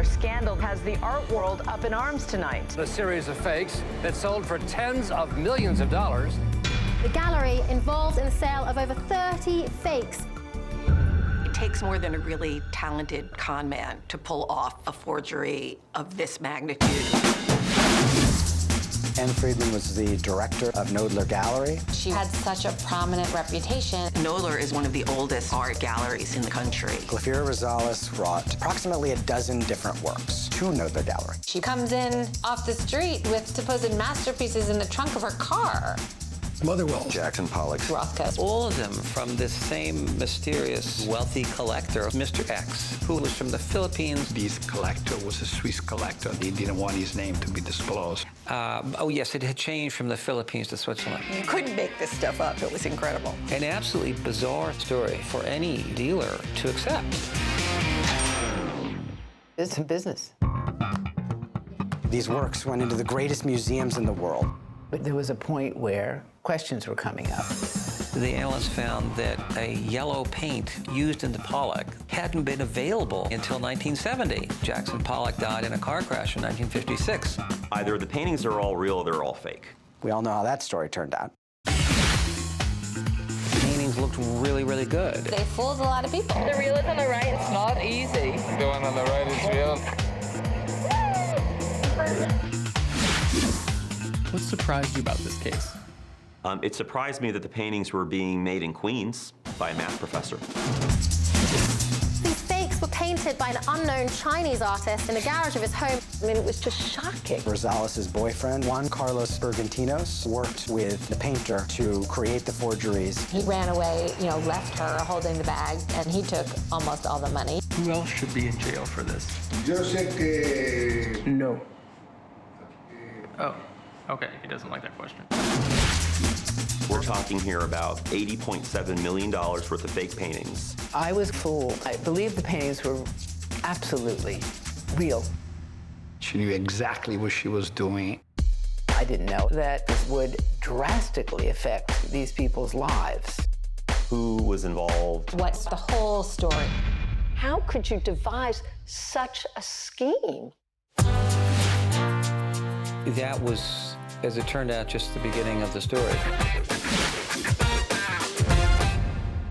scandal has the art world up in arms tonight. A series of fakes that sold for tens of millions of dollars. The gallery involved in the sale of over 30 fakes. It takes more than a really talented con man to pull off a forgery of this magnitude. Anne Friedman was the director of Knoedler Gallery. She had such a prominent reputation. Knoedler is one of the oldest art galleries in the country. Glafira Rosales brought approximately a dozen different works to Knoedler Gallery. She comes in off the street with supposed masterpieces in the trunk of her car. Motherwell, Jackson Pollock, Rothko. All of them from this same mysterious wealthy collector, Mr. X, who was from the Philippines. This collector was a Swiss collector. He didn't want his name to be disclosed. Oh yes, it had changed from the Philippines to Switzerland. You couldn't make this stuff up. It was incredible. An absolutely bizarre story for any dealer to accept. It's a business. These works went into the greatest museums in the world. But there was a point where questions were coming up. The analysts found that a yellow paint used in the Pollock hadn't been available until 1970. Jackson Pollock died in a car crash in 1956. Either the paintings are all real or they're all fake. We all know how that story turned out. Paintings looked really, really good. They fooled a lot of people. The real is on the right. It's not easy. The one on the right is real. What surprised you about this case? It surprised me that the paintings were being made in Queens by a math professor. These fakes were painted by an unknown Chinese artist in the garage of his home. I mean, it was just shocking. Rosales' boyfriend, Juan Carlos Bergantinos, worked with the painter to create the forgeries. He ran away, left her holding the bag, and he took almost all the money. Who else should be in jail for this? Yo sé que... No. Oh, okay, he doesn't like that question. We're talking here about $80.7 million worth of fake paintings. I was fooled. I believed the paintings were absolutely real. She knew exactly what she was doing. I didn't know that this would drastically affect these people's lives. Who was involved? What's the whole story? How could you devise such a scheme? That was, as it turned out, just the beginning of the story.